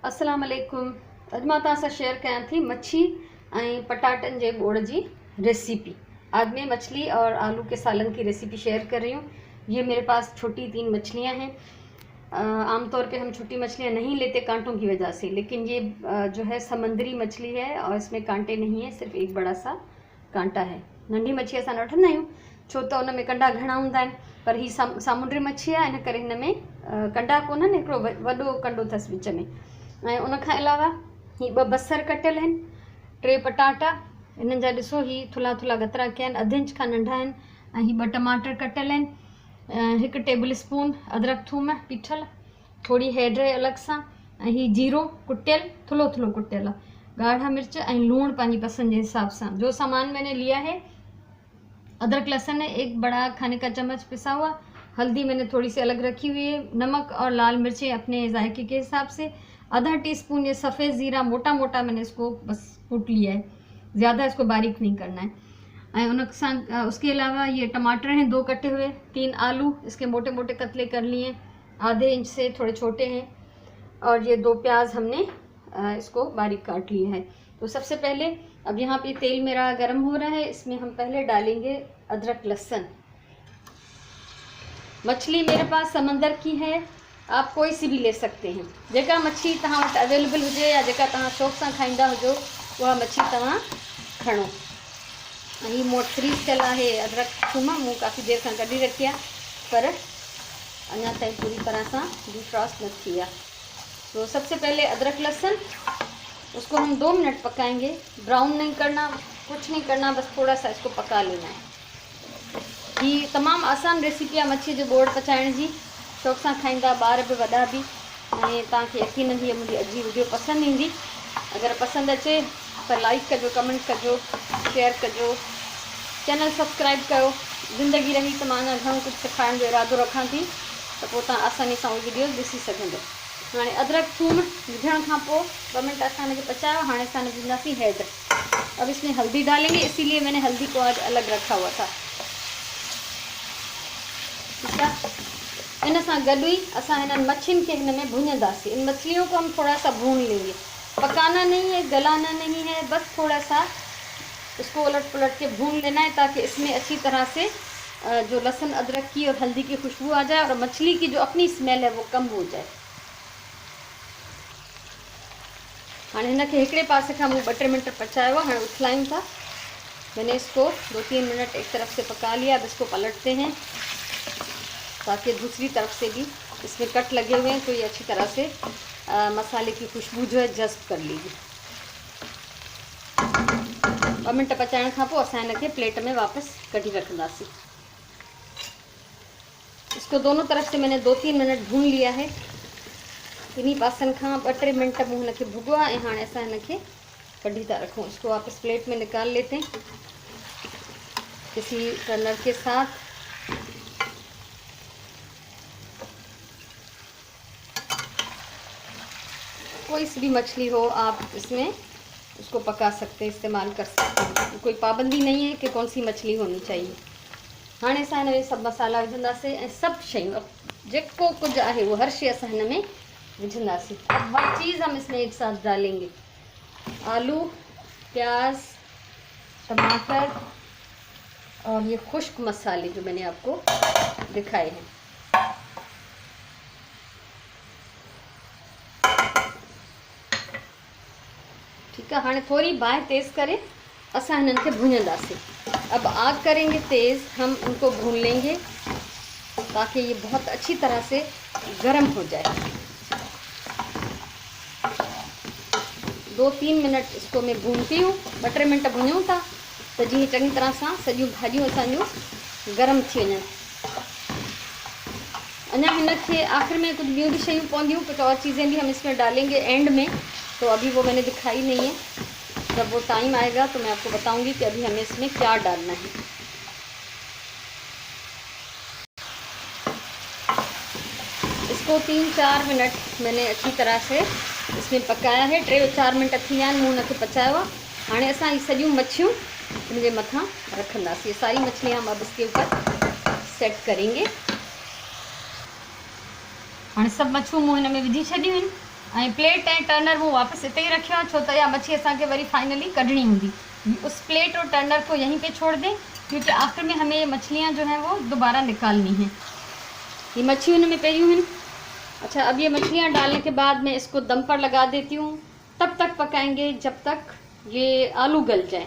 अस्सलाम वालेकुम। अॼु मां तव्हां सां शेयर कयां थी मच्छी ऐं पटाटनि जे ॿोड़ जी रेसिपी। आज मैं मछली और आलू के सालन की रेसिपी शेयर कर रही हूँ। ये मेरे पास छोटी 3 मछलियाँ हैं। आमतौर पे हम छोटी मछलियाँ नहीं लेते कांटों की वजह से, लेकिन ये जो है समंदरी मछली है और इसमें कांटे नहीं है, सिर्फ एक बड़ा सा कांटा है। नंढी मच्छी असां न वठंदा आहियूं छो त उन में कंडा घणा हूंदा आहिनि, पर ही सामुंडी मच्छी आहे, इन करे हिन में कंडा कोन्हनि, हिकिड़ो वॾो कंडो अथसि विच में। ऐं उन खां अलावा ही 2 बसर कटियल आहिनि, 3 पटाटा, इन्हनि जा ॾिसो ही थुल्हा थुल्हा गतरा कया आहिनि, अधु इंच खां नंढा आहिनि। ऐं ही 2 टमाटर कटियल आहिनि, 1 टेबल स्पून अदरक थूम पीठल, थोड़ी हैड अलॻि सां, ऐं ही जीरो कुटियल थुल्हो थुल्हो कुटियल आहे, ॻाढ़ा मिर्च ऐं लूणु पंहिंजी पसंद जे हिसाब सां। जो सामान मैंने लिया है, अदरक लहसुन है 1 बड़ा खाने का चम्मच पिसा हुआ, हल्दी मैंने थोड़ी सी अलग रखी हुई है, नमक और लाल मिर्चें अपने जायके के हिसाब से, आधा टीस्पून ये सफ़ेद ज़ीरा मोटा मोटा मैंने इसको बस कूट लिया है, ज़्यादा इसको बारीक नहीं करना है। उसके अलावा ये टमाटर हैं 2 कटे हुए, 3 आलू इसके मोटे मोटे कतले कर लिए, आधे इंच से थोड़े छोटे हैं, और ये 2 प्याज हमने इसको बारीक काट लिया है। तो सबसे पहले अब यहाँ पे तेल मेरा गर्म हो रहा है, इसमें हम पहले डालेंगे अदरक लहसुन। मछली मेरे पास समंदर की है, आप कोई सी भी ले सकते हैं, जेका मच्छी तव्हां वटि अवेलेबल हुजे या जेका तव्हां शौक़ सां खाईंदा हुजो उहा मच्छी तव्हां खणो। ऐं मूं वटि फ्रीज थियल आहे अदरक थूम, मूं काफ़ी देर खां कढी रखी आहे, पर अञा ताईं पूरी तरह सां डिफ्रॉस्ट न थी आहे। तो सबसे पहले अदरक लहसुन, उसको हम 2 मिनट पकाएंगे, ब्राउन नहीं करना, कुछ नहीं करना, बस थोड़ा सा इसको पका लेना है। ये तमामु आसान रेसिपी आहे मच्छी जो ॿोड़ पचाइण जी, शौक़ सां खाईंदा ॿार बि वॾा बि। ऐं तव्हांखे यकीन ही मुंहिंजी अॼु जी वीडियो पसंदि ईंदी। अगरि पसंदि अचे त लाइक कजो, कमेंट कजो, शेयर कजो, चैनल सब्सक्राइब कयो। ज़िंदगी रही त मां अञा घणो कुझु सिखाइण जो इरादो रखां थी, त पोइ तव्हां आसानी सां उहे वीडियोज़ ॾिसी सघंदो। हाणे अदरक थूम विझण खां पोइ 2 मिनट असां हिनखे पचायो। हाणे असां विझंदासीं हैड। अब इसमें हल्दी डालेंगे, इसीलिए मैंने हल्दी को आज अलग रखा हुआ था। ठीक है, इन सां गॾु ही असां हिननि मच्छियुनि खे हिन में भूनंदासीं। इन मछलियों को हम थोड़ा सा भून लेंगे, पकाना नहीं है, गलाना नहीं है, बस थोड़ा सा इसको उलट पुलट के भून लेना है, ताकि इसमें अच्छी तरह से जो लहसुन अदरक की और हल्दी की खुशबू आ जाए और मछली की जो अपनी स्मेल है वो कम हो जाए। हाणे हिनखे हिकिड़े पासे खां मूं 2-3 मिनट पचायो आहे, हाणे उथलायूं था। मैंने इसको 2-3 मिनट एक तरफ से पका लिया। अब इसको पलटते हैं ताकि दूसरी तरफ से भी इसमें कट लगे हुए हैं, तो ये अच्छी तरह से मसाले की खुशबू जो है जज़्ब कर लेगी। 2 मिनट पचाइण खां पोइ असां हिनखे प्लेट में वापस कढी रखंदासीं। इसको दोनों तरफ से मैंने 2-3 मिनट भून लिया है। इन्हीं पासन खां 2-3 मिनट मूं हिनखे भुॻो आहे ऐं हाणे असां हिनखे कढी था रखूं। इसको वापस प्लेट में निकाल लेते हैं किसी टर्नर के साथ। कोई सी भी मछली हो आप इसमें उसको पका सकते हैं, इस्तेमाल कर सकते हैं, कोई पाबंदी नहीं है कि कौन सी मछली होनी चाहिए। हाणे असां हिन में सभु मसाला विझंदासीं ऐं सभु शयूं जेको कुझु आहे वो हर शइ असां हिन में विझंदासीं। अब हर चीज़ हम इसमें एक साथ डालेंगे, आलू, प्याज, टमाटर और ये खुश्क मसाले जो मैंने आपको दिखाए हैं। ठीक है, हाँ थोड़ी बांह तेज़ करे असां हिननि खे भूनंदासीं। अब आग करेंगे तेज़, हम उनको भून लेंगे ताकि ये बहुत अच्छी तरह से गर्म हो जाए। 2-3 मिनट इसको मैं भूनती हूँ, 2-3 मिनट भूनियूं था त जीअं चङी तरह सां सॼियूं भाॼियूं असांजूं गर्म थी वञनि। अञा हिनखे आख़िर में कुछ ॿियूं भी शयूं पवंदियूं, कुछ और चीज़ें भी हम इसमें डालेंगे एंड में, तो अभी वो मैंने दिखाई नहीं है। जब वो टाइम आएगा तो मैं आपको बताऊंगी कि अभी हमें इसमें क्या डालना है। इसको 3-4 मिनट मैंने अच्छी तरह से इसमें पकाया है। 3-4 मिनट थी विया आहिनि, मूं हुनखे पचायो आहे। हाणे असां ये सॼियूं मच्छियूं इनके मथां रखंदासीं। ये सारी मछलियाँ हम अब इसके ऊपर सेट करेंगे। हाँ सब मच्छियूं मूं हिन में विझी छॾियूं आहिनि। ऐं प्लेट ऐं टर्नर मूं वापसि हिते ही रखियो आहे, छो त इहा मच्छी असांखे वरी फाइनली कढणी हूंदी। उस प्लेट और टर्नर को यहीं पे छोड़ दें, क्योंकि आखिर में हमें ये मछलियाँ जो हैं वो दोबारा निकालनी हैं। ये मच्छी उनमें पेरियूं हैं। अच्छा, अब ये मछलियाँ डालने के बाद मैं इसको दम पर लगा देती हूँ। तब तक पकाएंगे जब तक ये आलू गल जाए।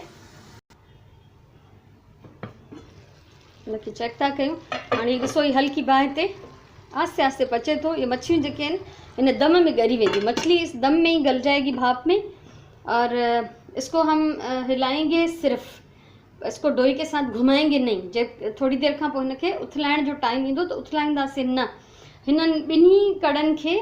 उनखे चेक था कयूं। हाणे ॾिसो ही हल्की बाहि ते आस्ते आस्ते पचे थो। ये मच्छियूं जेके आहिनि इन दम में ॻरी वेंदी, मछली इस दम में ही गल जाएगी भाप में। और इसको हम हिलाएंगे सिर्फ, इसको डोई के साथ घुमाएंगे नहीं। जब थोड़ी देर खां पोइ हिनखे उथलाइण जो टाइम ईंदो त उथलाईंदासीं न, हिननि ॿिन्ही कड़नि खे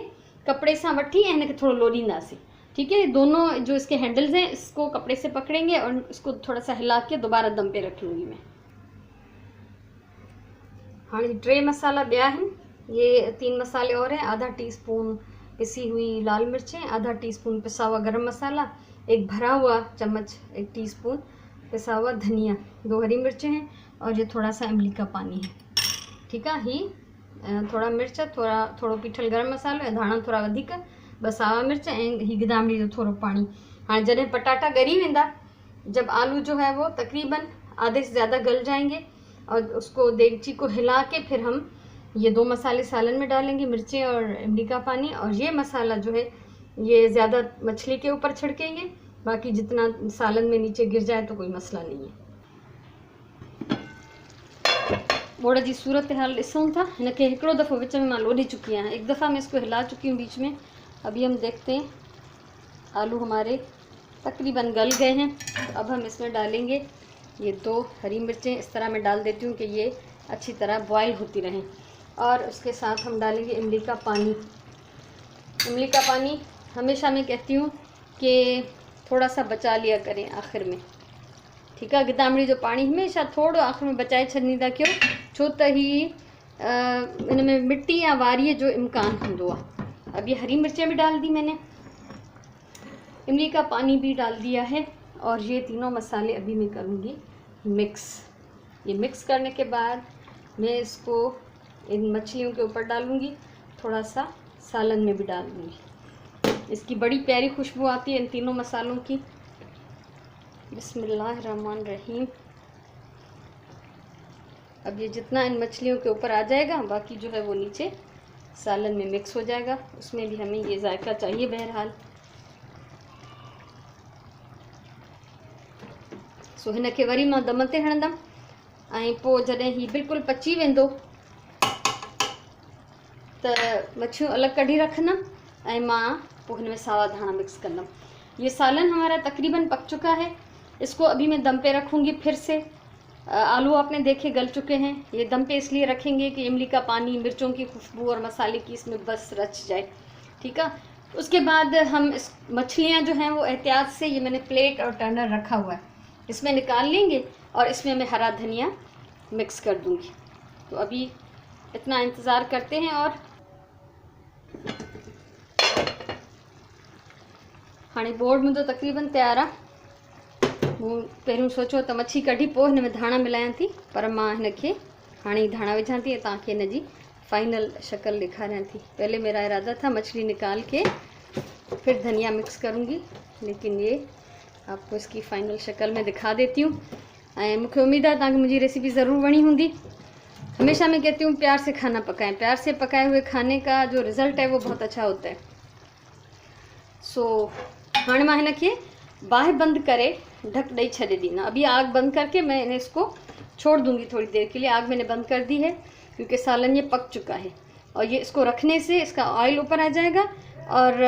कपिड़े सां वठी ऐं हिनखे थोरो लोॾींदासीं। ठीक है, दोनों जो इसके हैंडल्स हैं इसको कपड़े से पकड़ेंगे और इसको थोड़ा सा हिला के दोबारा दम पे रखूँगी मैं। हाँ, 3 मसाला ॿिया आहिनि, ये 3 मसाले और हैं। आधा टीस्पून पिसी हुई लाल मिर्चें, आधा टीस्पून पिसा हुआ गरम मसाला, एक भरा हुआ चम्मच 1 टीस्पून पिसा हुआ धनिया, 2 हरी मिर्चें हैं और ये थोड़ा सा इमली का पानी है। ठीक है, ही थोड़ा मिर्च, थोड़ो पीठल गरम मसालो ऐं धाणा थोड़ा वधीक, बस सावा मिर्च ऐं ही गिदामड़ी जो थोड़ो पानी। हाँ, जॾहिं पटाटा ॻरी वेंदा, जब आलू जो है वो तकरीबन आधे से ज़्यादा गल जाएंगे और उसको देगची को हिला के फिर हम ये 2 मसाले सालन में डालेंगे, मिर्चें और इमली का पानी। और ये मसाला जो है ये ज़्यादा मछली के ऊपर छिड़केंगे, बाकी जितना सालन में नीचे गिर जाए तो कोई मसला नहीं है। बोड़ जी सूरत हाल ॾिसूं था। हिनखे हिकिड़ो दफ़ो विच में मां लोॾे चुकी आहियां, एक दफ़ा मैं इसको हिला चुकी हूँ बीच में। अभी हम देखते हैं आलू हमारे तकरीबन गल गए हैं। तो अब हम इसमें डालेंगे ये 2 हरी मिर्चें, इस तरह मैं डाल देती हूँ कि ये अच्छी तरह बॉयल होती रहें। और उसके साथ हम डालेंगे इमली का पानी। इमली का पानी हमेशा मैं कहती हूँ कि थोड़ा सा बचा लिया करें आखिर में। ठीक है, गिदामड़ी जो पानी हमेशा थोड़ो आखिर में बचाए छॾींदा कयो, छो त ही इनमें मिट्टी या वारीअ जो इम्कान हूंदो आहे। अब ये हरी मिर्चें भी डाल दी मैंने, इमली का पानी भी डाल दिया है और ये तीनों मसाले अभी मैं करूँगी मिक्स। ये मिक्स करने के बाद मैं इसको इन मछलियों के ऊपर डालूँगी, थोड़ा सा सालन में भी डाल दूँगी। इसकी बड़ी प्यारी खुशबू आती है इन तीनों मसालों की। बिस्मिल्लाहिर्रहमानिर्रहीम। अब ये जितना इन मछलियों के ऊपर आ जाएगा, बाकी जो है वो नीचे सालन में मिक्स हो जाएगा। उसमें भी हमें ये जायका चाहिए बहरहाल। सो हिनखे वरी मां दम ते हणंदमि ऐं पोइ जॾहिं ही बिल्कुलु पची वेंदो त मच्छियूं अलॻि कढी रखंदमि ऐं मां पोइ हिन में सावा धाणा मिक्स कंदमि। ये सालन हमारा तकरीबन पक चुका है। इसको अभी मैं दम पे रखूँगी फिर से। आलू आपने देखे गल चुके हैं। ये दम पे इसलिए रखेंगे कि इमली का पानी, मिर्चों की खुशबू और मसाले की इसमें बस रच जाए। ठीक है, उसके बाद हम इस मछलियाँ जो हैं वो एहतियात से, ये मैंने प्लेट और टर्नर रखा हुआ है, इसमें निकाल लेंगे और इसमें मैं हरा धनिया मिक्स कर दूँगी। तो अभी इतना इंतज़ार करते हैं। और हाणे बोर्ड में तो तकरीबन तैयार आहे। मूं पहिरियों सोचो त मच्छी कढी पोइ हिन में धाणा मिलायां थी, पर मां हिनखे हाणे ही धाणा विझां थी, तव्हांखे हिन जी फाइनल शक्ल ॾेखारियां थी। पहले मेरा इरादा था मछली निकाल के फिर धनिया मिक्स करूँगी, लेकिन ये आपको इसकी फाइनल शक्ल में दिखा देती हूँ। ऐं मूंखे उम्मीद है तव्हांखे मुंहिंजी रेसिपी ज़रूर वणी हूंदी। हमेशा मैं कहती हूँ प्यार से खाना पकाएं, प्यार से पकाए हुए खाने का जो रिज़ल्ट है वो बहुत अच्छा होता है। सो हाणे मां हिनखे बाहि बंद करे ढक ॾेई छॾे दी ना। अभी आग बंद करके मैं इन्हें इसको छोड़ दूंगी थोड़ी देर के लिए। आग मैंने बंद कर दी है क्योंकि सालन ये पक चुका है और ये इसको रखने से इसका ऑयल ऊपर आ जाएगा और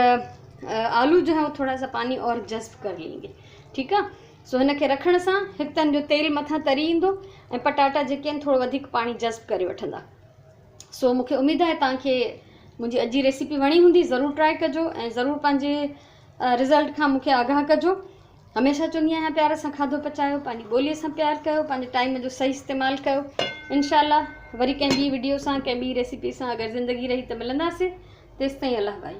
आलू जो है वो थोड़ा सा पानी और जज़्ब कर लेंगे। ठीक है, सो हिनखे रखण सां हिकु त जो तेल मथां तरी ईंदो ऐं पटाटा जेके आहिनि थोरो वधीक पाणी जज़्ब करे वठंदा। सो मूंखे उमेद है तव्हांखे मुंहिंजी अॼु जी रेसिपी वणी हूंदी। ज़रूरु ट्राई कजो ऐं ज़रूरु पंहिंजे रिज़ल्ट खां मूंखे आगाह कजो। हमेशा चवंदी आहियां प्यार सां खाधो पचायो, पंहिंजी ॿोलीअ सां प्यार कयो, पंहिंजे टाइम जो सही इस्तेमालु कयो। इंशाअल्लाह वरी कंहिं ॿी वीडियो सां, कंहिं ॿी रेसिपी सां अगरि ज़िंदगी रही त मिलंदासीं। तेसिताईं अल्लाह भाई।